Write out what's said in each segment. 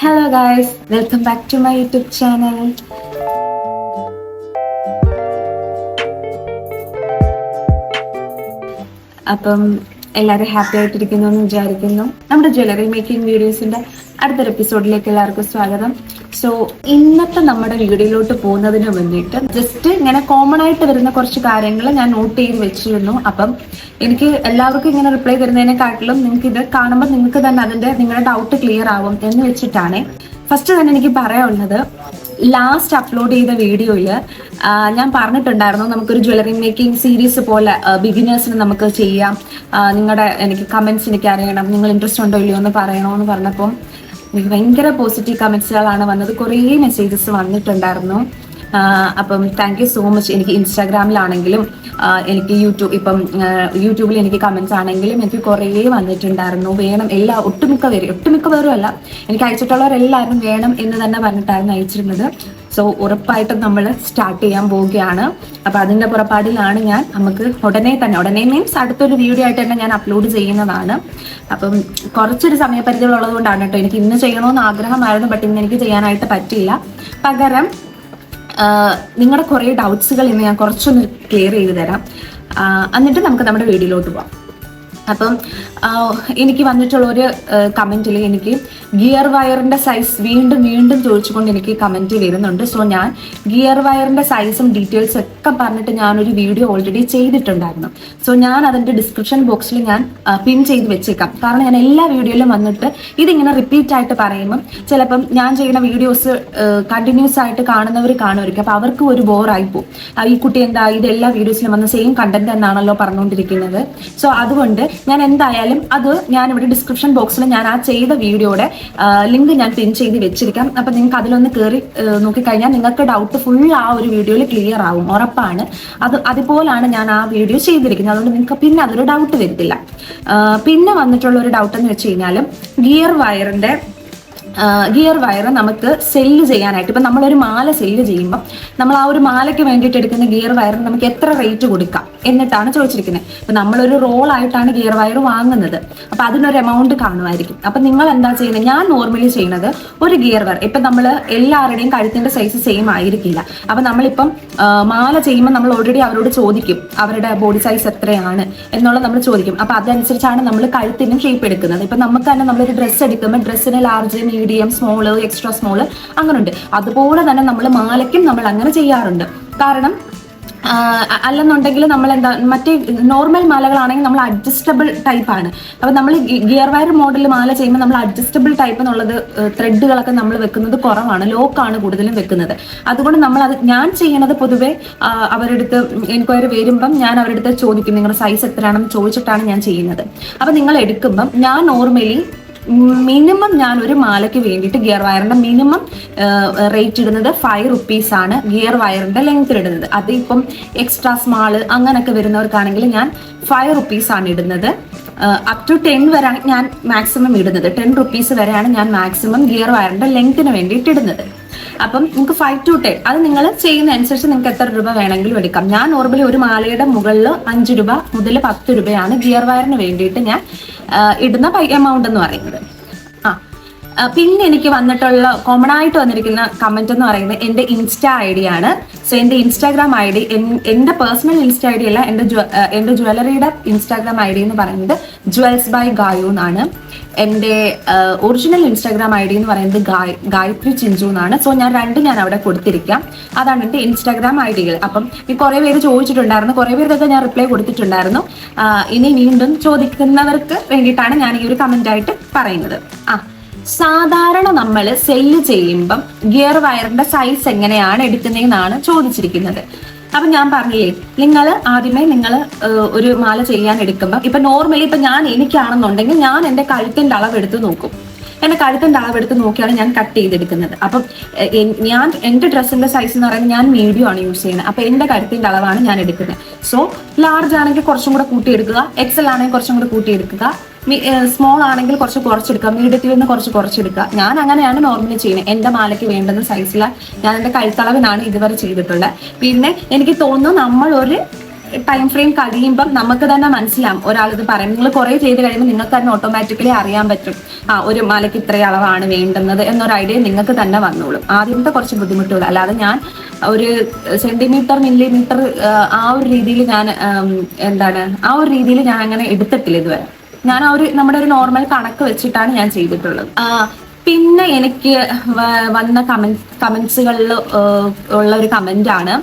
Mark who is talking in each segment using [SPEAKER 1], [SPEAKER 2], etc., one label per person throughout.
[SPEAKER 1] Hello guys, welcome back to my YouTube channel. അപ്പം എല്ലാവരും happy ആയിട്ടിരിക്കുന്നു എന്ന് വിചാരിക്കുന്നു. നമ്മുടെ ജ്വല്ലറി മേക്കിംഗ് വീഡിയോസിന്റെ അടുത്തൊരു എപ്പിസോഡിലേക്ക് എല്ലാവർക്കും സ്വാഗതം. സോ ഇന്നത്തെ നമ്മുടെ വീഡിയോയിലോട്ട് പോകുന്നതിന് വേണ്ടിയിട്ട് ജസ്റ്റ് ഇങ്ങനെ കോമൺ ആയിട്ട് വരുന്ന കുറച്ച് കാര്യങ്ങൾ ഞാൻ നോട്ട് ചെയ്ത് വെച്ചിരുന്നു. അപ്പം എനിക്ക് എല്ലാവർക്കും ഇങ്ങനെ റിപ്ലൈ തരുന്നതിനെക്കാട്ടിലും നിങ്ങൾക്ക് ഇത് കാണുമ്പോൾ നിങ്ങൾക്ക് തന്നെ നിങ്ങളുടെ ഡൗട്ട് ക്ലിയർ ആവും എന്ന് വെച്ചിട്ടാണ്. ഫസ്റ്റ് തന്നെ എനിക്ക് പറയാനുള്ളത്, ലാസ്റ്റ് അപ്ലോഡ് ചെയ്ത വീഡിയോയിൽ ഞാൻ പറഞ്ഞിട്ടുണ്ടായിരുന്നു നമുക്കൊരു ജ്വല്ലറി മേക്കിംഗ് സീരീസ് പോലെ ബിഗിനേഴ്സിന് നമുക്ക് ചെയ്യാം, എനിക്ക് കമന്റ്സ് എനിക്ക് അറിയണം, നിങ്ങൾ ഇൻട്രസ്റ്റ് ഉണ്ടോ ഇല്ലയോ എന്ന് പറയണമെന്ന് പറഞ്ഞപ്പം എനിക്ക് ഭയങ്കര പോസിറ്റീവ് കമന്റ്സുകളാണ് വന്നത്. കുറേ മെസ്സേജസ് വന്നിട്ടുണ്ടായിരുന്നു. അപ്പം താങ്ക് യു സോ മച്ച്. എനിക്ക് ഇൻസ്റ്റാഗ്രാമിലാണെങ്കിലും എനിക്ക് യൂട്യൂബിൽ എനിക്ക് കമന്റ്സ് ആണെങ്കിലും എനിക്ക് കുറേ വന്നിട്ടുണ്ടായിരുന്നു. വേണം ഒട്ടുമിക്ക പേരും അല്ല, എനിക്ക് അയച്ചിട്ടുള്ളവരെല്ലാവരും വേണം എന്ന് തന്നെ പറഞ്ഞിട്ടായിരുന്നു അയച്ചിരുന്നത്. സോ ഉറപ്പായിട്ടും നമ്മൾ സ്റ്റാർട്ട് ചെയ്യാൻ പോവുകയാണ്. അപ്പൊ അതിന്റെ പുറപ്പാടിലാണ് നമുക്ക് ഉടനെ മീൻസ് അടുത്തൊരു വീഡിയോ ആയിട്ട് തന്നെ ഞാൻ അപ്ലോഡ് ചെയ്യുന്നതാണ്. അപ്പം കുറച്ചൊരു സമയപരിധികൾ ഉള്ളത് കൊണ്ടാണ് കേട്ടോ. എനിക്ക് ഇന്ന് ചെയ്യണമെന്ന് ആഗ്രഹമായിരുന്നു, ബട്ട് ഇന്ന് എനിക്ക് ചെയ്യാനായിട്ട് പറ്റിയില്ല. പകരം നിങ്ങളുടെ കുറേ ഡൗട്ട്സുകൾ ഇന്ന് ഞാൻ കുറച്ചൊന്ന് ക്ലിയർ ചെയ്ത് തരാം. എന്നിട്ട് നമുക്ക് നമ്മുടെ വീഡിയോയിലോട്ട് പോവാം. അപ്പം എനിക്ക് വന്നിട്ടുള്ള ഒരു കമന്റിൽ എനിക്ക് ഗിയർ വയറിന്റെ സൈസ് വീണ്ടും ചോദിച്ചുകൊണ്ട് എനിക്ക് കമന്റ് വരുന്നുണ്ട്. സോ ഞാൻ ഗിയർ വയറിന്റെ സൈസും ഡീറ്റെയിൽസ് ഒക്കെ പറഞ്ഞിട്ട് ഞാനൊരു വീഡിയോ ഓൾറെഡി ചെയ്തിട്ടുണ്ടായിരുന്നു. സോ ഞാൻ അതിന്റെ ഡിസ്ക്രിപ്ഷൻ ബോക്സിൽ ഞാൻ പിൻ ചെയ്ത് വെച്ചേക്കാം. കാരണം ഞാൻ എല്ലാ വീഡിയോയിലും വന്നിട്ട് ഇതിങ്ങനെ റിപ്പീറ്റ് ആയിട്ട് പറയുമ്പം ചിലപ്പം ഞാൻ ചെയ്യുന്ന വീഡിയോസ് കണ്ടിന്യൂസ് ആയിട്ട് കാണുമായിരിക്കും. അപ്പൊ അവർക്ക് ഒരു ബോറായി പോകും. ഈ കുട്ടി എന്താ ഇത് എല്ലാ വീഡിയോസിലും വന്ന് സെയിം കണ്ടന്റ് എന്നാണല്ലോ പറഞ്ഞുകൊണ്ടിരിക്കുന്നത്. സോ അതുകൊണ്ട് ഞാൻ എന്തായാലും ഞാനിവിടെ ഡിസ്ക്രിപ്ഷൻ ബോക്സിൽ ഞാൻ ആ ചെയ്ത വീഡിയോയുടെ ലിങ്ക് ഞാൻ പിൻ ചെയ്ത് വെച്ചിരിക്കാം. അപ്പൊ നിങ്ങൾക്ക് അതിലൊന്ന് കയറി നോക്കിക്കഴിഞ്ഞാൽ നിങ്ങൾക്ക് ഡൗട്ട് ഫുൾ ആ ഒരു വീഡിയോയിൽ ക്ലിയർ ആവും, ഉറപ്പാണ്. അതുപോലാണ് ഞാൻ ആ വീഡിയോ ചെയ്തിരിക്കുന്നത്. അതുകൊണ്ട് നിങ്ങൾക്ക് പിന്നെ അതൊരു ഡൗട്ട് വരത്തില്ല. പിന്നെ വന്നിട്ടുള്ള ഒരു ഡൗട്ട് എന്ന് വെച്ച് കഴിഞ്ഞാലും ഗിയർ വയർ നമുക്ക് സെല്ല് ചെയ്യാനായിട്ട്, ഇപ്പം നമ്മളൊരു മാല സെല്ല് ചെയ്യുമ്പോൾ നമ്മൾ ആ ഒരു മാലയ്ക്ക് വേണ്ടിയിട്ട് എടുക്കുന്ന ഗിയർ വയറിന് നമുക്ക് എത്ര റേറ്റ് കൊടുക്കാം എന്നിട്ടാണ് ചോദിച്ചിരിക്കുന്നത്. ഇപ്പം നമ്മളൊരു റോളായിട്ടാണ് ഗിയർ വയർ വാങ്ങുന്നത്. അപ്പം അതിനൊരു എമൗണ്ട് കാണുമായിരിക്കും. അപ്പം നിങ്ങൾ എന്താ ചെയ്യുന്നത്? ഞാൻ നോർമലി ചെയ്യുന്നത് ഒരു ഗിയർ വയർ, ഇപ്പം നമ്മൾ എല്ലാവരുടെയും കഴുത്തിൻ്റെ സൈസ് സെയിം ആയിരിക്കില്ല. അപ്പം നമ്മളിപ്പം മാല ചെയ്യുമ്പോൾ നമ്മൾ ഓൾറെഡി അവരോട് ചോദിക്കും അവരുടെ ബോഡി സൈസ് എത്രയാണ് എന്നുള്ളത് നമ്മൾ ചോദിക്കും. അപ്പം അതനുസരിച്ചാണ് നമ്മൾ കഴുത്തിനും ഷേപ്പ് എടുക്കുന്നത്. ഇപ്പം നമുക്ക് തന്നെ നമ്മളൊരു ഡ്രസ്സ് എടുക്കുമ്പോൾ ഡ്രസ്സിന് large, medium, small, extra small അങ്ങനെയുണ്ട്. അതുപോലെ തന്നെ നമ്മൾ മാലയ്ക്കും നമ്മൾ അങ്ങനെ ചെയ്യാറുണ്ട്. കാരണം അല്ലെന്നുണ്ടെങ്കിൽ നമ്മൾ മറ്റേ നോർമൽ മാലകളാണെങ്കിൽ നമ്മൾ അഡ്ജസ്റ്റബിൾ ടൈപ്പ് ആണ്. അപ്പൊ നമ്മൾ ഗിയർ വയർ മോഡൽ മാല ചെയ്യുമ്പോൾ നമ്മൾ അഡ്ജസ്റ്റബിൾ ടൈപ്പ് എന്നുള്ളത് ത്രെഡുകളൊക്കെ നമ്മൾ വെക്കുന്നത് കുറവാണ്, ലോക്കാണ് കൂടുതലും വെക്കുന്നത്. അതുകൊണ്ട് ഞാൻ ചെയ്യുന്നത് പൊതുവെ അവരുടെ അടുത്ത് എൻക്വയറി വരുമ്പം ഞാൻ അവരുടെ അടുത്ത് ചോദിക്കും നിങ്ങളുടെ സൈസ് എത്രയാണെന്ന് ചോദിച്ചിട്ടാണ് ഞാൻ ചെയ്യുന്നത്. അപ്പൊ നിങ്ങൾ എടുക്കുമ്പം ഞാൻ നോർമലി മിനിമം ഞാൻ ഒരു മാലയ്ക്ക് വേണ്ടിയിട്ട് ഗിയർ വയറിന്റെ മിനിമം റേറ്റ് ഇടുന്നത് 5 റുപ്പീസ് ആണ്. ഗിയർ വയറിന്റെ ലെങ്ത്തിൽ ഇടുന്നത് അത് ഇപ്പം എക്സ്ട്രാ സ്മാള് അങ്ങനെയൊക്കെ വരുന്നവർക്കാണെങ്കിൽ ഞാൻ 5 റുപ്പീസ് ആണ് ഇടുന്നത്. അപ് ടു 10 വരെയാണ് ഞാൻ മാക്സിമം ഇടുന്നത്. 10 റുപ്പീസ് വരെയാണ് ഞാൻ മാക്സിമം ഗിയർ വയറിന്റെ ലെങ്ത്തിന് വേണ്ടിയിട്ട് ഇടുന്നത്. അപ്പം നിങ്ങൾക്ക് 5 to 10 അത് നിങ്ങൾ ചെയ്യുന്ന അനുസരിച്ച് നിങ്ങൾക്ക് എത്ര രൂപ വേണമെങ്കിലും എടുക്കാം. ഞാൻ നോർമലി ഒരു മാലയുടെ മുകളിൽ 5 രൂപ മുതൽ 10 രൂപയാണ് ഗിയർ വയറിന് വേണ്ടിയിട്ട് ഞാൻ ഇടുന്ന എമൗണ്ട് എന്ന് പറയുന്നത്. പിന്നെ എനിക്ക് വന്നിട്ടുള്ള കോമൺ ആയിട്ട് വന്നിരിക്കുന്ന കമന്റ് എന്ന് പറയുന്നത് എൻ്റെ ഇൻസ്റ്റാ ഐ ഡി ആണ്. സോ എൻ്റെ ഇൻസ്റ്റാഗ്രാം ഐ ഡി, എൻ്റെ പേഴ്സണൽ ഇൻസ്റ്റാ ഐ ഡി അല്ല, എൻ്റെ ജ്വല്ലറിയുടെ ഇൻസ്റ്റാഗ്രാം ഐ ഡി എന്ന് പറയുന്നത് ജ്വൽസ് ബൈ ഗായു എന്നാണ്. എൻ്റെ ഒറിജിനൽ ഇൻസ്റ്റാഗ്രാം ഐ ഡി എന്ന് പറയുന്നത് ഗായത്രി ചിഞ്ചു എന്നാണ്. സോ ഞാൻ അവിടെ കൊടുത്തിരിക്കാം. അതാണ് എൻ്റെ ഇൻസ്റ്റാഗ്രാം ഐ ഡികൾ. അപ്പം ഈ കുറേ പേര് ചോദിച്ചിട്ടുണ്ടായിരുന്നു, കുറേ പേർക്കൊക്കെ ഞാൻ റിപ്ലൈ കൊടുത്തിട്ടുണ്ടായിരുന്നു. ഇനി വീണ്ടും ചോദിക്കുന്നവർക്ക് വേണ്ടിയിട്ടാണ് ഞാൻ ഈ ഒരു കമന്റ് ആയിട്ട് പറയുന്നത്. സാധാരണ നമ്മൾ സെല്ല് ചെയ്യുമ്പം ഗിയർ വയറിന്റെ സൈസ് എങ്ങനെയാണ് എടുക്കുന്നതെന്നാണ് ചോദിച്ചിരിക്കുന്നത്. അപ്പൊ ഞാൻ പറഞ്ഞില്ലേ, ആദ്യമേ നിങ്ങൾ ഒരു മാല ചെയ്യാൻ എടുക്കുമ്പോൾ ഇപ്പൊ നോർമലി ഇപ്പൊ എനിക്കാണെന്നുണ്ടെങ്കിൽ ഞാൻ എൻ്റെ കഴുത്തിന്റെ അളവെടുത്ത് നോക്കും. എൻ്റെ കഴുത്തിന്റെ അളവെടുത്ത് നോക്കിയാണ് ഞാൻ കട്ട് ചെയ്തെടുക്കുന്നത്. അപ്പം എൻ്റെ ഡ്രസ്സിന്റെ സൈസ് എന്ന് പറയുന്നത് ഞാൻ മീഡിയം ആണ് യൂസ് ചെയ്യുന്നത്. അപ്പൊ എൻ്റെ കഴുത്തിന്റെ അളവാണ് ഞാൻ എടുക്കുന്നത്. സോ ലാർജ് ആണെങ്കിൽ കുറച്ചും കൂടെ കൂട്ടിയെടുക്കുക, എക്സൽ ആണെങ്കിൽ കുറച്ചും കൂടെ കൂട്ടിയെടുക്കുക, സ്മോൾ ആണെങ്കിൽ കുറച്ചെടുക്കുക, മീഡിയത്തിൽ നിന്ന് കുറച്ചെടുക്കുക. ഞാൻ അങ്ങനെയാണ് നോർമലി ചെയ്യുന്നത്. എൻ്റെ മാലയ്ക്ക് വേണ്ടുന്ന സൈസിലാണ് ഞാൻ എൻ്റെ കഴുത്തളവിനാണ് ഇതുവരെ ചെയ്തിട്ടുള്ളത്. പിന്നെ എനിക്ക് തോന്നുന്നു നമ്മളൊരു ടൈം ഫ്രെയിം കഴിയുമ്പം നമുക്ക് തന്നെ മനസ്സിലാവും ഒരാളിത് പറയും. നിങ്ങൾ കുറേ ചെയ്ത് കഴിയുമ്പോൾ നിങ്ങൾക്ക് തന്നെ ഓട്ടോമാറ്റിക്കലി അറിയാൻ പറ്റും ഒരു മാലയ്ക്ക് ഇത്ര അളവാണ് വേണ്ടുന്നത് എന്നൊരു ഐഡിയ നിങ്ങൾക്ക് തന്നെ വന്നോളും. ആദ്യത്തെ കുറച്ച് ബുദ്ധിമുട്ടുകൾ, അല്ലാതെ ഞാൻ ഒരു സെന്റിമീറ്റർ മില്ലിമീറ്റർ ആ ഒരു രീതിയിൽ ഞാൻ ആ ഒരു രീതിയിൽ ഞാൻ അങ്ങനെ എടുത്തിട്ടില്ല ഇതുവരെ. ഞാൻ നമ്മുടെ ഒരു നോർമൽ കണക്ക് വെച്ചിട്ടാണ് ഞാൻ ചെയ്തിട്ടുള്ളത്. പിന്നെ എനിക്ക് വന്ന കമന്റ്സുകളിൽ ഉള്ള ഒരു കമന്റ് ആണ്,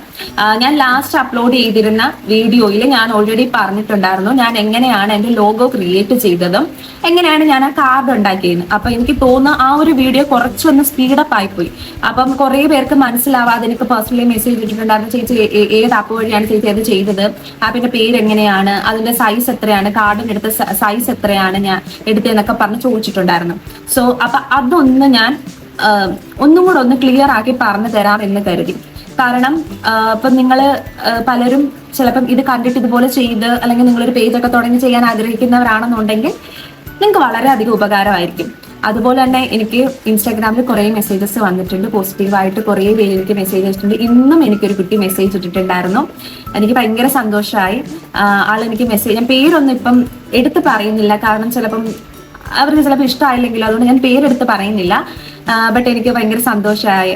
[SPEAKER 1] ഞാൻ ലാസ്റ്റ് അപ്ലോഡ് ചെയ്തിരുന്ന വീഡിയോയിൽ ഞാൻ ഓൾറെഡി പറഞ്ഞിട്ടുണ്ടായിരുന്നു ഞാൻ എങ്ങനെയാണ് എൻ്റെ ലോഗോ ക്രിയേറ്റ് ചെയ്തതും എങ്ങനെയാണ് ഞാൻ ആ കാർഡ് ഉണ്ടാക്കിയത്. അപ്പൊ എനിക്ക് തോന്നുന്നു ആ ഒരു വീഡിയോ കുറച്ചൊന്ന് സ്പീഡപ്പ് ആയിപ്പോയി. അപ്പം കുറെ പേർക്ക് മനസ്സിലാവാതെ എനിക്ക് പേഴ്സണലി മെസ്സേജ് ഇട്ടിട്ടുണ്ടായിരുന്നു, ചേച്ചി ഏത് ആപ്പ് വഴിയാണ് ചേച്ചി അത് ചെയ്തത്, ആപ്പിന്റെ പേര് എങ്ങനെയാണ്, അതിന്റെ സൈസ് എത്രയാണ്, കാർഡിന് എടുത്ത സൈസ് എത്രയാണ് ഞാൻ എടുത്തതെന്നൊക്കെ പറഞ്ഞ് ചോദിച്ചിട്ടുണ്ടായിരുന്നു. സോ അപ്പൊ അതൊന്ന് ഞാൻ ഒന്നും കൂടെ ഒന്ന് ക്ലിയർ ആക്കി പറഞ്ഞു തരാം എന്ന് കരുതി. കാരണം ഇപ്പം നിങ്ങൾ പലരും ചിലപ്പം ഇത് കണ്ടിട്ട് ഇതുപോലെ ചെയ്ത് അല്ലെങ്കിൽ നിങ്ങളൊരു പേജൊക്കെ തുടങ്ങി ചെയ്യാൻ ആഗ്രഹിക്കുന്നവരാണെന്നുണ്ടെങ്കിൽ നിങ്ങൾക്ക് വളരെയധികം ഉപകാരമായിരിക്കും. അതുപോലെ തന്നെ എനിക്ക് ഇൻസ്റ്റാഗ്രാമിൽ കുറേ മെസ്സേജസ് വന്നിട്ടുണ്ട്, പോസിറ്റീവായിട്ട് കുറേ പേര് എനിക്ക് മെസ്സേജ് അയച്ചിട്ടുണ്ട്. ഇന്നും എനിക്കൊരു കുട്ടി മെസ്സേജ് ഇട്ടിട്ടുണ്ടായിരുന്നു, എനിക്ക് ഭയങ്കര സന്തോഷമായി. ആളെനിക്ക് മെസ്സേജ്, ഞാൻ പേരൊന്നും ഇപ്പം എടുത്ത് പറയുന്നില്ല, കാരണം ചിലപ്പം അവർക്ക് ചിലപ്പോൾ ഇഷ്ടമായില്ലെങ്കിലും, അതുകൊണ്ട് ഞാൻ പേരെടുത്ത് പറയുന്നില്ല. ബട്ട് എനിക്ക് ഭയങ്കര സന്തോഷമായി.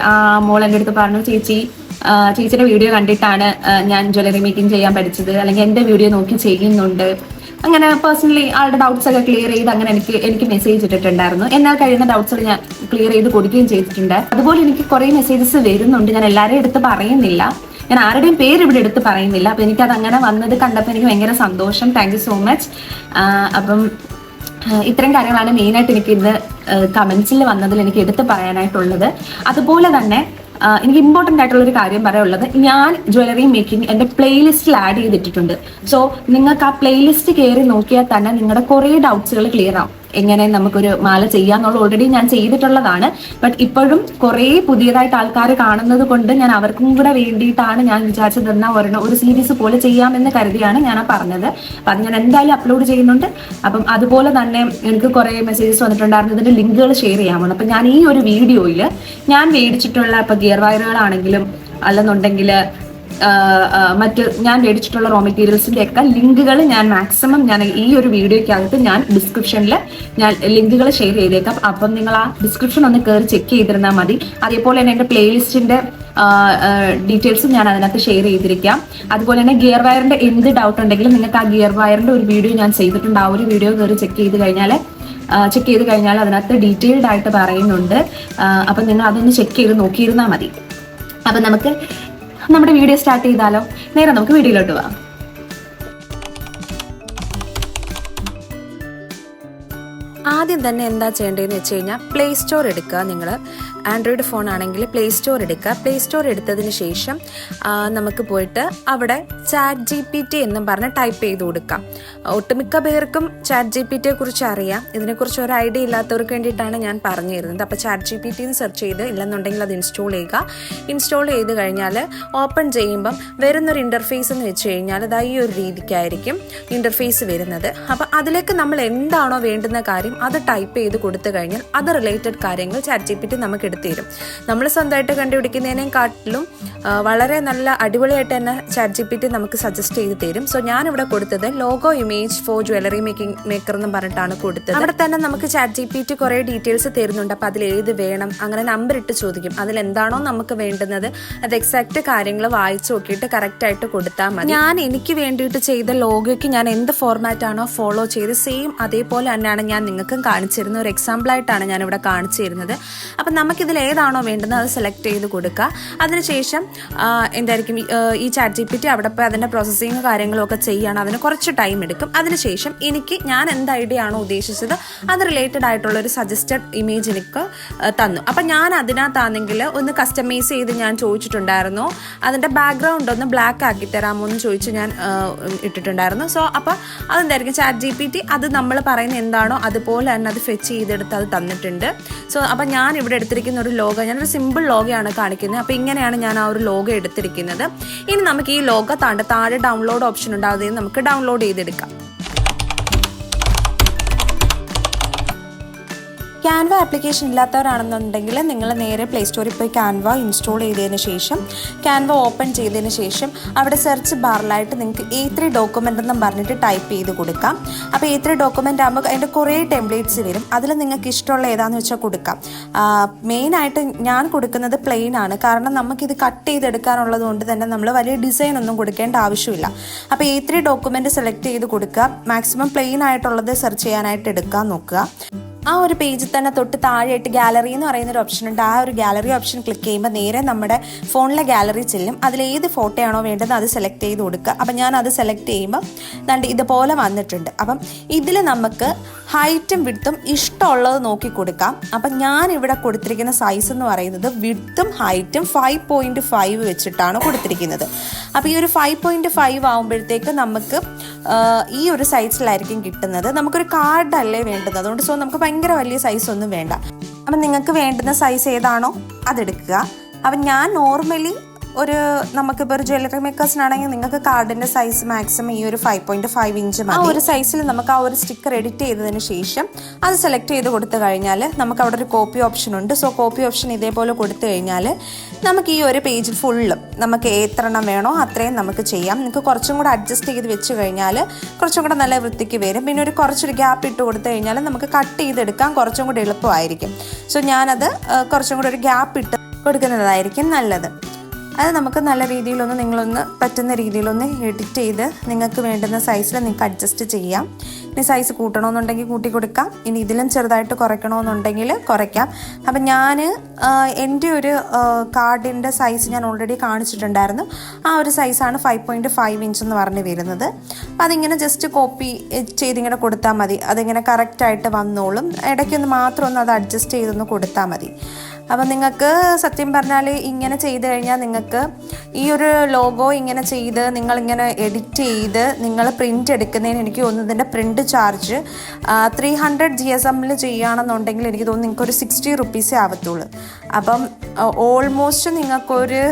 [SPEAKER 1] മോൾ എൻ്റെ അടുത്ത് പറഞ്ഞു, ചേച്ചിയുടെ വീഡിയോ കണ്ടിട്ടാണ് ഞാൻ ജ്വല്ലറി മേക്കിംഗ് ചെയ്യാൻ പഠിച്ചത്, അല്ലെങ്കിൽ എൻ്റെ വീഡിയോ നോക്കി ചെയ്യുന്നുണ്ട്. അങ്ങനെ പേഴ്സണലി ആളുടെ ഡൗട്ട്സ് ഒക്കെ ക്ലിയർ ചെയ്ത് അങ്ങനെ എനിക്ക് മെസ്സേജ് ഇട്ടിട്ടുണ്ടായിരുന്നു. എന്നാൽ കഴിയുന്ന ഡൗട്ട്സ് ഞാൻ ക്ലിയർ ചെയ്ത് കൊടുക്കുകയും ചെയ്തിട്ടുണ്ട്. അതുപോലെ എനിക്ക് കുറേ മെസ്സേജസ് വരുന്നുണ്ട്, ഞാൻ എല്ലാവരെയും എടുത്ത് പറയുന്നില്ല, ഞാൻ ആരുടെയും പേര് ഇവിടെ എടുത്ത് പറയുന്നില്ല. അപ്പം എനിക്കത് അങ്ങനെ വന്നത് കണ്ടപ്പോൾ എനിക്ക് ഭയങ്കര സന്തോഷം. Thank you so much. അപ്പം ഇത്രയും കാര്യങ്ങളാണ് മെയിനായിട്ട് എനിക്ക് ഇന്ന് കമന്റ്സിൽ വന്നതിൽ എനിക്ക് എടുത്ത് പറയാനായിട്ടുള്ളത്. അതുപോലെ തന്നെ എനിക്ക് ഇമ്പോർട്ടൻ്റ് ആയിട്ടുള്ള ഒരു കാര്യം പറയാനുള്ളത്, ഞാൻ ജ്വല്ലറി മേക്കിംഗ് എൻ്റെ പ്ലേലിസ്റ്റിൽ ആഡ് ചെയ്തിട്ടുണ്ട്. സോ നിങ്ങൾക്ക് ആ പ്ലേലിസ്റ്റ് കയറി നോക്കിയാൽ തന്നെ നിങ്ങളുടെ കുറേ ഡൗട്ട്സുകൾ ക്ലിയർ ആവും. എങ്ങനെ നമുക്കൊരു മാല ചെയ്യാന്നുള്ള ഓൾറെഡി ഞാൻ ചെയ്തിട്ടുള്ളതാണ്. ബട്ട് ഇപ്പോഴും കുറേ പുതിയതായിട്ട് ആൾക്കാർ കാണുന്നത് കൊണ്ട് ഞാൻ അവർക്കും കൂടെ വേണ്ടിയിട്ടാണ് ഞാൻ വിചാരിച്ചത് ഒരു സീരീസ് പോലെ ചെയ്യാമെന്ന് കരുതിയാണ് ഞാൻ പറഞ്ഞത്. അപ്പം അത് ഞാൻ എന്തായാലും അപ്ലോഡ് ചെയ്യുന്നുണ്ട്. അപ്പം അതുപോലെ തന്നെ എനിക്ക് കുറേ മെസ്സേജസ് വന്നിട്ടുണ്ടായിരുന്നു, ഇതിൻ്റെ ലിങ്കുകൾ ഷെയർ ചെയ്യാമെന്ന്. അപ്പം ഞാൻ ഈ ഒരു വീഡിയോയിൽ ഞാൻ മേടിച്ചിട്ടുള്ള ഇപ്പം ഗിയർ വയറുകളാണെങ്കിലും അല്ലെന്നുണ്ടെങ്കിൽ മറ്റ് ഞാൻ മേടിച്ചിട്ടുള്ള റോ മെറ്റീരിയൽസിന്റെ ഒക്കെ ലിങ്കുകൾ ഞാൻ മാക്സിമം ഞാൻ ഈ ഒരു വീഡിയോയ്ക്കകത്ത് ഞാൻ ഡിസ്ക്രിപ്ഷനിൽ ഞാൻ ലിങ്കുകൾ ഷെയർ ചെയ്തേക്കാം. അപ്പം നിങ്ങൾ ആ ഡിസ്ക്രിപ്ഷൻ ഒന്ന് കയറി ചെക്ക് ചെയ്തിരുന്നാൽ മതി. അതേപോലെ തന്നെ എൻ്റെ പ്ലേലിസ്റ്റിന്റെ ഡീറ്റെയിൽസും ഞാൻ അതിനകത്ത് ഷെയർ ചെയ്തിരിക്കാം. അതുപോലെ തന്നെ ഗിയർ വയറിന്റെ എന്ത് ഡൗട്ട് ഉണ്ടെങ്കിലും നിങ്ങൾക്ക് ആ ഗിയർ വയറിന്റെ ഒരു വീഡിയോ ഞാൻ ചെയ്തിട്ടുണ്ട്, ആ ഒരു വീഡിയോ കയറി ചെക്ക് ചെയ്ത് കഴിഞ്ഞാൽ അതിനകത്ത് ഡീറ്റെയിൽഡ് ആയിട്ട് പറയുന്നുണ്ട്. അപ്പം നിങ്ങൾ അതൊന്ന് ചെക്ക് ചെയ്ത് നോക്കിയിരുന്നാൽ മതി. അപ്പം നമുക്ക് നമ്മുടെ വീഡിയോ സ്റ്റാർട്ട് ചെയ്താലോ? നേരെ നമുക്ക് വീഡിയോയിലോട്ട് പോവാം.
[SPEAKER 2] ആദ്യം തന്നെ എന്താ ചെയ്യേണ്ടതെന്ന് വെച്ച് കഴിഞ്ഞാൽ പ്ലേ സ്റ്റോർ എടുക്കുക. നിങ്ങൾ ആൻഡ്രോയിഡ് ഫോൺ ആണെങ്കിൽ പ്ലേ സ്റ്റോർ എടുക്കുക. പ്ലേ സ്റ്റോർ എടുത്തതിന് ശേഷം നമുക്ക് പോയിട്ട് അവിടെ ChatGPT എന്നും പറഞ്ഞ് ടൈപ്പ് ചെയ്ത് കൊടുക്കാം. ഒട്ടുമിക്ക പേർക്കും ChatGPT കുറിച്ച് അറിയാം, ഇതിനെക്കുറിച്ച് ഒരു ഐഡിയ ഇല്ലാത്തവർക്ക് വേണ്ടിയിട്ടാണ് ഞാൻ പറഞ്ഞു തരുന്നത്. അപ്പോൾ ChatGPT സെർച്ച് ചെയ്ത് ഇല്ലെന്നുണ്ടെങ്കിൽ അത് ഇൻസ്റ്റാൾ ചെയ്യുക. ഇൻസ്റ്റാൾ ചെയ്ത് കഴിഞ്ഞാൽ ഓപ്പൺ ചെയ്യുമ്പം വരുന്നൊരു ഇൻ്റർഫേസ് എന്ന് വെച്ച് കഴിഞ്ഞാൽ അത് ഈ ഒരു രീതിക്കായിരിക്കും ഇൻ്റർഫേസ് വരുന്നത്. അപ്പോൾ അതിലേക്ക് നമ്മൾ എന്താണോ വേണ്ടുന്ന കാര്യം അത് ടൈപ്പ് ചെയ്ത് കൊടുത്തു കഴിഞ്ഞാൽ അത് റിലേറ്റഡ് കാര്യങ്ങൾ ChatGPT നമുക്ക് എടുത്തു തരും. നമ്മൾ സ്വന്തമായിട്ട് കണ്ടുപിടിക്കുന്നതിനേക്കാട്ടിലും വളരെ നല്ല അടിപൊളിയായിട്ട് തന്നെ ChatGPT നമുക്ക് സജസ്റ്റ് ചെയ്ത് തരും. സോ ഞാനിവിടെ കൊടുത്തത് logo image for jewellery maker എന്ന് പറഞ്ഞിട്ടാണ് കൊടുത്തത്. അവിടെ തന്നെ നമുക്ക് ChatGPT കുറേ ഡീറ്റെയിൽസ് തരുന്നുണ്ട്. അപ്പോൾ അതിൽ ഏത് വേണം, അങ്ങനെ നമ്പർ ഇട്ട് ചോദിക്കും. അതിലെന്താണോ നമുക്ക് വേണ്ടുന്നത് അത് എക്സാക്ട് കാര്യങ്ങൾ വായിച്ചു നോക്കിയിട്ട് കറക്റ്റായിട്ട് കൊടുത്താൽ മതി. ഞാൻ എനിക്ക് വേണ്ടിയിട്ട് ചെയ്ത ലോഗോയ്ക്ക് ഞാൻ എന്ത് ഫോർമാറ്റ് ആണോ ഫോളോ ചെയ്ത് സെയിം അതേപോലെ തന്നെയാണ് ഞാൻ നിങ്ങൾക്കും കാണിച്ചിരുന്നത്. ഒരു എക്സാമ്പിളായിട്ടാണ് ഞാനിവിടെ കാണിച്ചു തരുന്നത്. അപ്പം നമുക്കിതിൽ ഏതാണോ വേണ്ടുന്നത് അത് സെലക്ട് ചെയ്ത് കൊടുക്കുക. അതിനുശേഷം എന്തായിരിക്കും ഈ ChatGPT അവിടെ പോയി അതിൻ്റെ പ്രോസസ്സിങ് കാര്യങ്ങളൊക്കെ ചെയ്യാണ്, അതിന് കുറച്ച് ടൈം എടുക്കും. അതിനുശേഷം ഞാൻ എന്ത് ഐഡിയ ആണോ ഉദ്ദേശിച്ചത് അത് റിലേറ്റഡ് ആയിട്ടുള്ളൊരു സജസ്റ്റഡ് ഇമേജ് എനിക്ക് തന്നു. അപ്പം ഞാൻ അതിനകത്താണെങ്കിൽ ഒന്ന് കസ്റ്റമൈസ് ചെയ്ത് ഞാൻ ചോദിച്ചിട്ടുണ്ടായിരുന്നു, അതിൻ്റെ ബാക്ക്ഗ്രൗണ്ട് ഒന്ന് ബ്ലാക്ക് ആക്കി തരാമോ എന്ന് ചോദിച്ച് ഞാൻ ഇട്ടിട്ടുണ്ടായിരുന്നു. സോ അപ്പോൾ അതെന്തായിരിക്കും ChatGPT അത് നമ്മൾ പറയുന്ന എന്താണോ അതുപോലെ തന്നെ അത് ഫെച്ച് ചെയ്തെടുത്ത് അത് തന്നിട്ടുണ്ട്. സോ അപ്പം ഞാൻ ഇവിടെ എടുത്തിരിക്കുന്ന ഒരു ലോഗോ, ഞാനൊരു സിമ്പിൾ ലോഗോയാണ് കാണിക്കുന്നത്. അപ്പോൾ ഇങ്ങനെയാണ് ഞാൻ ആ ഒരു ലോഗോ എടുത്തിരിക്കുന്നത്. ഇനി നമുക്ക് ഈ ലോഗോ താഴെ ഡൗൺലോഡ് ഓപ്ഷൻ ഉണ്ടാകുന്നത് നമുക്ക് ഡൗൺലോഡ് ചെയ്തെടുക്കാം. ക്യാൻവ ആപ്ലിക്കേഷൻ ഇല്ലാത്തവരാണെന്നുണ്ടെങ്കിൽ നിങ്ങൾ നേരെ പ്ലേ സ്റ്റോറിൽ പോയി ക്യാൻവ ഇൻസ്റ്റാൾ ചെയ്തതിന് ശേഷം ക്യാൻവ ഓപ്പൺ ചെയ്തതിന് ശേഷം അവിടെ സെർച്ച് ബാറിലായിട്ട് നിങ്ങൾക്ക് A3 ഡോക്യുമെൻ്റ് എന്നും പറഞ്ഞിട്ട് ടൈപ്പ് ചെയ്ത് കൊടുക്കാം. അപ്പോൾ A3 ഡോക്യുമെൻ്റ് ആകുമ്പോൾ അതിൻ്റെ കുറേ ടെംപ്ലേറ്റ്സ് വരും. അതിൽ നിങ്ങൾക്ക് ഇഷ്ടമുള്ള ഏതാണെന്ന് വെച്ചാൽ കൊടുക്കാം. മെയിനായിട്ട് ഞാൻ കൊടുക്കുന്നത് പ്ലെയിൻ ആണ്. കാരണം നമുക്കിത് കട്ട് ചെയ്തെടുക്കാനുള്ളത് കൊണ്ട് തന്നെ നമ്മൾ വലിയ ഡിസൈൻ ഒന്നും കൊടുക്കേണ്ട ആവശ്യമില്ല. അപ്പോൾ A3 ഡോക്യുമെൻ്റ് സെലക്ട് ചെയ്ത് കൊടുക്കുക. മാക്സിമം പ്ലെയിൻ ആയിട്ടുള്ളത് സെർച്ച് ചെയ്യാനായിട്ട് എടുക്കാൻ നോക്കുക. ആ ഒരു പേജിൽ തന്നെ തൊട്ട് താഴെയായിട്ട് ഗാലറി എന്ന് പറയുന്നൊരു ഓപ്ഷൻ ഉണ്ട്. ആ ഒരു ഗാലറി ഓപ്ഷൻ ക്ലിക്ക് ചെയ്യുമ്പോൾ നേരെ നമ്മുടെ ഫോണിലെ ഗാലറി ചെല്ലും. അതിൽ ഏത് ഫോട്ടോ ആണോ വേണ്ടത് അത് സെലക്ട് ചെയ്ത് കൊടുക്കുക. അപ്പം ഞാൻ അത് സെലക്ട് ചെയ്യുമ്പോൾ ദാണ്ട് ഇതുപോലെ വന്നിട്ടുണ്ട്. അപ്പം ഇതിൽ നമുക്ക് ഹൈറ്റും വിഡ്ത്തും ഇഷ്ടമുള്ളത് നോക്കി കൊടുക്കാം. അപ്പം ഞാൻ ഇവിടെ കൊടുത്തിരിക്കുന്ന സൈസ് എന്ന് പറയുന്നത് വിഡ്ത്തും ഹൈറ്റും 5.5 വെച്ചിട്ടാണ് കൊടുത്തിരിക്കുന്നത്. അപ്പോൾ ഈ ഒരു 5.5 ആകുമ്പോഴത്തേക്ക് നമുക്ക് ഈ ഒരു സൈസിലായിരിക്കും കിട്ടുന്നത്. നമുക്കൊരു കാർഡല്ലേ വേണ്ടത്, അതുകൊണ്ട് നമുക്ക് ഭയങ്കര വലിയ സൈസ് ഒന്നും വേണ്ട. അപ്പം നിങ്ങൾക്ക് വേണ്ടുന്ന സൈസ് ഏതാണോ അതെടുക്കുക. അപ്പം ഞാൻ നോർമലി നമുക്കിപ്പോൾ ഒരു ജ്വല്ലറി മേക്കേഴ്സിനാണെങ്കിൽ നിങ്ങൾക്ക് കാർഡിൻ്റെ സൈസ് മാക്സിമം ഈ ഒരു 5.5 ഇഞ്ച് മതി. ആ ഒരു സൈസിൽ നമുക്ക് ആ ഒരു സ്റ്റിക്കർ എഡിറ്റ് ചെയ്തതിന് ശേഷം അത് സെലക്ട് ചെയ്ത് കൊടുത്തു കഴിഞ്ഞാൽ നമുക്ക് അവിടെ ഒരു കോപ്പി ഓപ്ഷൻ ഉണ്ട്. സോ കോപ്പി ഓപ്ഷൻ ഇതേപോലെ കൊടുത്തു കഴിഞ്ഞാൽ നമുക്ക് ഈ ഒരു പേജ് ഫുള്ളും നമുക്ക് എത്ര എണ്ണം വേണോ അത്രയും നമുക്ക് ചെയ്യാം. നിങ്ങൾക്ക് കുറച്ചും കൂടെ അഡ്ജസ്റ്റ് ചെയ്ത് വെച്ച് കഴിഞ്ഞാൽ കുറച്ചും കൂടെ നല്ല വൃത്തിക്ക് വരും. പിന്നെ കുറച്ചൊരു ഗ്യാപ്പ് ഇട്ട് കൊടുത്തു കഴിഞ്ഞാൽ നമുക്ക് കട്ട് ചെയ്തെടുക്കാൻ കുറച്ചും കൂടെ എളുപ്പമായിരിക്കും. സോ ഞാനത് കുറച്ചും കൂടെ ഒരു ഗ്യാപ്പ് ഇട്ട് കൊടുക്കുന്നതായിരിക്കും നല്ലത്. അത് നമുക്ക് നല്ല രീതിയിലൊന്ന് നിങ്ങളൊന്ന് പറ്റുന്ന രീതിയിലൊന്ന് എഡിറ്റ് ചെയ്ത് നിങ്ങൾക്ക് വേണ്ടുന്ന സൈസിൽ നിങ്ങൾക്ക് അഡ്ജസ്റ്റ് ചെയ്യാം. ഇനി സൈസ് കൂട്ടണമെന്നുണ്ടെങ്കിൽ കൂട്ടി കൊടുക്കാം. ഇനി ഇതിലും ചെറുതായിട്ട് കുറയ്ക്കണമെന്നുണ്ടെങ്കിൽ കുറയ്ക്കാം. അപ്പം ഞാൻ എൻ്റെ ഒരു കാർഡിൻ്റെ സൈസ് ഞാൻ ഓൾറെഡി കാണിച്ചിട്ടുണ്ടായിരുന്നു. ആ ഒരു സൈസാണ് 5.5 ഇഞ്ച് എന്ന് പറഞ്ഞ് വരുന്നത്. അപ്പം അതിങ്ങനെ ജസ്റ്റ് കോപ്പി ചെയ്തിങ്ങനെ കൊടുത്താൽ മതി. അതിങ്ങനെ കറക്റ്റായിട്ട് വന്നോളും. ഇടയ്ക്കൊന്ന് മാത്രം ഒന്ന് അത് അഡ്ജസ്റ്റ് ചെയ്തൊന്ന് കൊടുത്താൽ മതി. അപ്പം നിങ്ങൾക്ക് സത്യം പറഞ്ഞാൽ ഇങ്ങനെ ചെയ്ത് കഴിഞ്ഞാൽ നിങ്ങൾക്ക് ഈ ഒരു ലോഗോ ഇങ്ങനെ ചെയ്ത് നിങ്ങളിങ്ങനെ എഡിറ്റ് ചെയ്ത് നിങ്ങൾ പ്രിൻ്റ് എടുക്കുന്നതിന് എനിക്ക് തോന്നുന്നു ഇതിൻ്റെ പ്രിൻ്റ് ചാർജ് 300 GSM ചെയ്യുകയാണെന്നുണ്ടെങ്കിൽ എനിക്ക് തോന്നുന്നു നിങ്ങൾക്കൊരു 60 റുപ്പീസേ ആവത്തുള്ളൂ. അപ്പം ഓൾമോസ്റ്റ് നിങ്ങൾക്കൊരു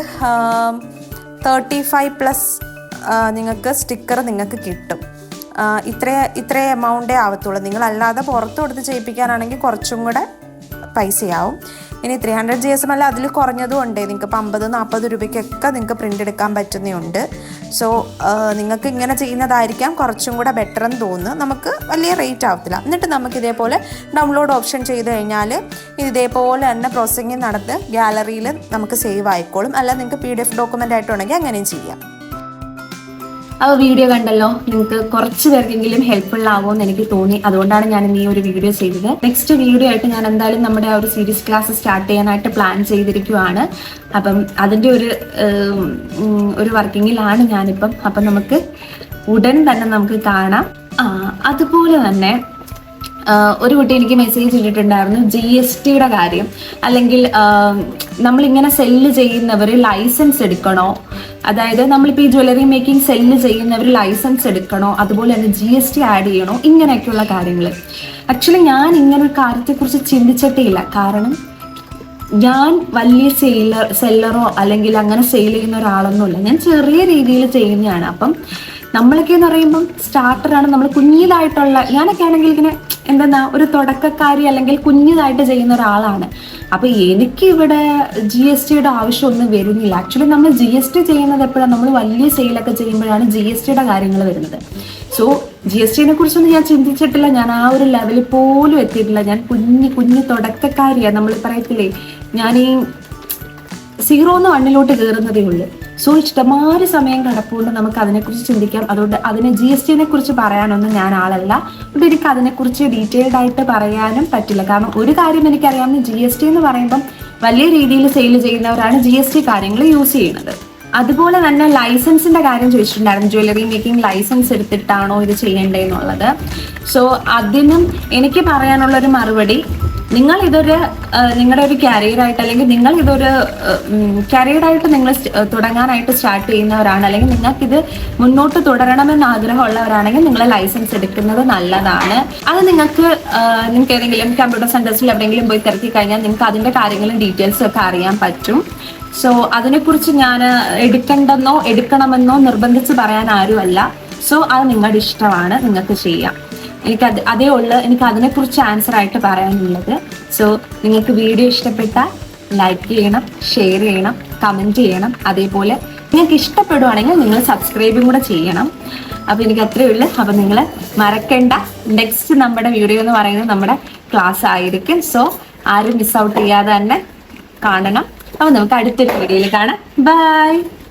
[SPEAKER 2] 35+ നിങ്ങൾക്ക് സ്റ്റിക്കർ നിങ്ങൾക്ക് കിട്ടും. ഇത്ര എമൗണ്ടേ ആവത്തുള്ളൂ. നിങ്ങളല്ലാതെ പുറത്ത് കൊടുത്ത് ചെയ്യിപ്പിക്കാനാണെങ്കിൽ കുറച്ചും കൂടെ പൈസയാവും. ഇനി 300 GSM അല്ല, അതിൽ കുറഞ്ഞതും ഉണ്ട്. നിങ്ങൾക്ക് ഇപ്പോൾ 50-40 രൂപയ്ക്കൊക്കെ നിങ്ങൾക്ക് പ്രിൻ്റ് എടുക്കാൻ പറ്റുന്നുണ്ട്. സോ നിങ്ങൾക്ക് ഇങ്ങനെ ചെയ്യുന്നതായിരിക്കാം കുറച്ചും കൂടെ ബെറ്റർ എന്ന് തോന്നുന്നു. നമുക്ക് വലിയ റേറ്റ് ആവത്തില്ല. എന്നിട്ട് നമുക്ക് ഇതേപോലെ ഡൗൺലോഡ് ഓപ്ഷൻ ചെയ്ത് കഴിഞ്ഞാൽ ഇതേപോലെ തന്നെ പ്രോസസ്സിങ് നടന്ന് ഗാലറിയിൽ നമുക്ക് സേവ് ആയിക്കോളും. അല്ല നിങ്ങൾക്ക് PDF ഡോക്യുമെൻ്റ് ആയിട്ടുണ്ടെങ്കിൽ അങ്ങനെയും ചെയ്യാം.
[SPEAKER 1] അപ്പോൾ വീഡിയോ കണ്ടല്ലോ, നിങ്ങൾക്ക് കുറച്ച് പേർക്കെങ്കിലും ഹെൽപ്ഫുൾ ആവുമെന്ന് എനിക്ക് തോന്നി. അതുകൊണ്ടാണ് ഞാൻ ഈ ഒരു വീഡിയോ ചെയ്തത്. നെക്സ്റ്റ് വീഡിയോ ആയിട്ട് ഞാൻ എന്തായാലും നമ്മുടെ ആ ഒരു സീരീസ് ക്ലാസ് സ്റ്റാർട്ട് ചെയ്യാനായിട്ട് പ്ലാൻ ചെയ്തിരിക്കുവാണ്. അപ്പം അതിൻ്റെ ഒരു വർക്കിങ്ങിലാണ് ഞാനിപ്പം. അപ്പം നമുക്ക് ഉടൻ തന്നെ നമുക്ക് കാണാം. അതുപോലെ തന്നെ ഒരു കുട്ടി എനിക്ക് മെസ്സേജ് ഇട്ടിട്ടുണ്ടായിരുന്നു GSTയുടെ കാര്യം. അല്ലെങ്കിൽ നമ്മളിങ്ങനെ സെല്ല് ചെയ്യുന്നവർ ലൈസൻസ് എടുക്കണോ, അതായത് നമ്മളിപ്പോൾ ഈ ജ്വല്ലറി മേക്കിംഗ് സെല്ല് ചെയ്യുന്നവർ ലൈസൻസ് എടുക്കണോ, അതുപോലെ തന്നെ GST ആഡ് ചെയ്യണോ, ഇങ്ങനെയൊക്കെയുള്ള കാര്യങ്ങൾ. ആക്ച്വലി ഞാൻ ഇങ്ങനൊരു കാര്യത്തെക്കുറിച്ച് ചിന്തിച്ചിട്ടേ ഇല്ല. കാരണം ഞാൻ വലിയ സെല്ലറോ അല്ലെങ്കിൽ അങ്ങനെ സെയിൽ ചെയ്യുന്ന ഒരാളൊന്നുമില്ല. ഞാൻ ചെറിയ രീതിയിൽ ചെയ്യുന്നതാണ്. അപ്പം നമ്മളൊക്കെ എന്ന് പറയുമ്പം സ്റ്റാർട്ടറാണ്. നമ്മൾ കുഞ്ഞിതായിട്ടുള്ള, ഞാനൊക്കെ ആണെങ്കിൽ ഇങ്ങനെ ഒരു തുടക്കക്കാരി അല്ലെങ്കിൽ കുഞ്ഞിതായിട്ട് ചെയ്യുന്ന ഒരാളാണ്. അപ്പോൾ എനിക്കിവിടെ GSTയുടെ ആവശ്യമൊന്നും വരുന്നില്ല. ആക്ച്വലി നമ്മൾ GST ചെയ്യുന്നത് എപ്പോഴാണ്, നമ്മൾ വലിയ സെയിലൊക്കെ ചെയ്യുമ്പോഴാണ് GSTയുടെ കാര്യങ്ങൾ വരുന്നത്. സോ GSTനെ കുറിച്ചൊന്നും ഞാൻ ചിന്തിച്ചിട്ടില്ല. ഞാൻ ആ ഒരു ലെവലിൽ പോലും എത്തിയിട്ടില്ല. ഞാൻ കുഞ്ഞു തുടക്കക്കാരിയാണ്. നമ്മൾ പറയത്തില്ലേ, ഞാൻ ഈ 0 1 കയറുന്നതേ ഉള്ളൂ. സോ ഇഷ്ടമാതിരി സമയം കിടപ്പുകൊണ്ട് നമുക്ക് അതിനെക്കുറിച്ച് ചിന്തിക്കാം. അതുകൊണ്ട് അതിന് GSTനെ കുറിച്ച് പറയാനൊന്നും ഞാൻ ആളല്ല. അതുകൊണ്ട് എനിക്ക് അതിനെക്കുറിച്ച് ഡീറ്റെയിൽഡ് ആയിട്ട് പറയാനും പറ്റില്ല. കാരണം ഒരു കാര്യം എനിക്കറിയാവുന്ന, GST എന്ന് പറയുമ്പം വലിയ രീതിയിൽ സെയിൽ ചെയ്യുന്നവരാണ് GST കാര്യങ്ങൾ യൂസ് ചെയ്യുന്നത്. അതുപോലെ തന്നെ ലൈസൻസിന്റെ കാര്യം ചോദിച്ചിട്ടുണ്ടായിരുന്നു. ജ്വല്ലറി മേക്കിംഗ് ലൈസൻസ് എടുത്തിട്ടാണോ ഇത് ചെയ്യേണ്ടതെന്നുള്ളത്. സോ അതിനും എനിക്ക് പറയാനുള്ളൊരു മറുപടി, നിങ്ങൾ ഇതൊരു നിങ്ങളുടെ ഒരു കരിയറായിട്ട്, അല്ലെങ്കിൽ നിങ്ങൾ ഇതൊരു കരിയറായിട്ട് നിങ്ങൾ തുടങ്ങാനായിട്ട് സ്റ്റാർട്ട് ചെയ്യുന്നവരാണ്, അല്ലെങ്കിൽ നിങ്ങൾക്കിത് മുന്നോട്ട് തുടരണമെന്ന് ആഗ്രഹമുള്ളവരാണെങ്കിൽ നിങ്ങൾ ലൈസൻസ് എടുക്കുന്നത് നല്ലതാണ്. അത് നിങ്ങൾക്ക് ഏതെങ്കിലും കമ്പ്യൂട്ടർ സെന്റേഴ്സിൽ എവിടെയെങ്കിലും പോയി തിരക്കി കഴിഞ്ഞാൽ നിങ്ങൾക്ക് അതിന്റെ കാര്യങ്ങളും ഡീറ്റെയിൽസും ഒക്കെ അറിയാൻ പറ്റും. സോ അതിനെക്കുറിച്ച് ഞാൻ എടുക്കണമെന്നോ നിർബന്ധിച്ച് പറയാൻ ആരുമല്ല. സോ അത് നിങ്ങളുടെ ഇഷ്ടമാണ്, നിങ്ങൾക്ക് ചെയ്യാം. അതേ ഉള്ളു എനിക്ക് അതിനെക്കുറിച്ച് ആൻസർ ആയിട്ട് പറയാനുള്ളത്. സോ നിങ്ങൾക്ക് വീഡിയോ ഇഷ്ടപ്പെട്ടാൽ ലൈക്ക് ചെയ്യണം, ഷെയർ ചെയ്യണം, കമൻറ്റ് ചെയ്യണം. അതേപോലെ നിങ്ങൾക്ക് ഇഷ്ടപ്പെടുവാണെങ്കിൽ നിങ്ങൾ സബ്സ്ക്രൈബും കൂടെ ചെയ്യണം. അപ്പോൾ എനിക്ക് അത്രയേ ഉള്ളൂ. അപ്പോൾ നിങ്ങൾ മറക്കണ്ട, നെക്സ്റ്റ് നമ്മുടെ വീഡിയോ എന്ന് പറയുന്നത് നമ്മുടെ ക്ലാസ് ആയിരിക്കും. സോ ആരും മിസ് ഔട്ട് ചെയ്യാതെ തന്നെ കാണണം. അപ്പോൾ നമുക്ക് അടുത്തൊരു വീഡിയോയിൽ കാണാം. ബൈ.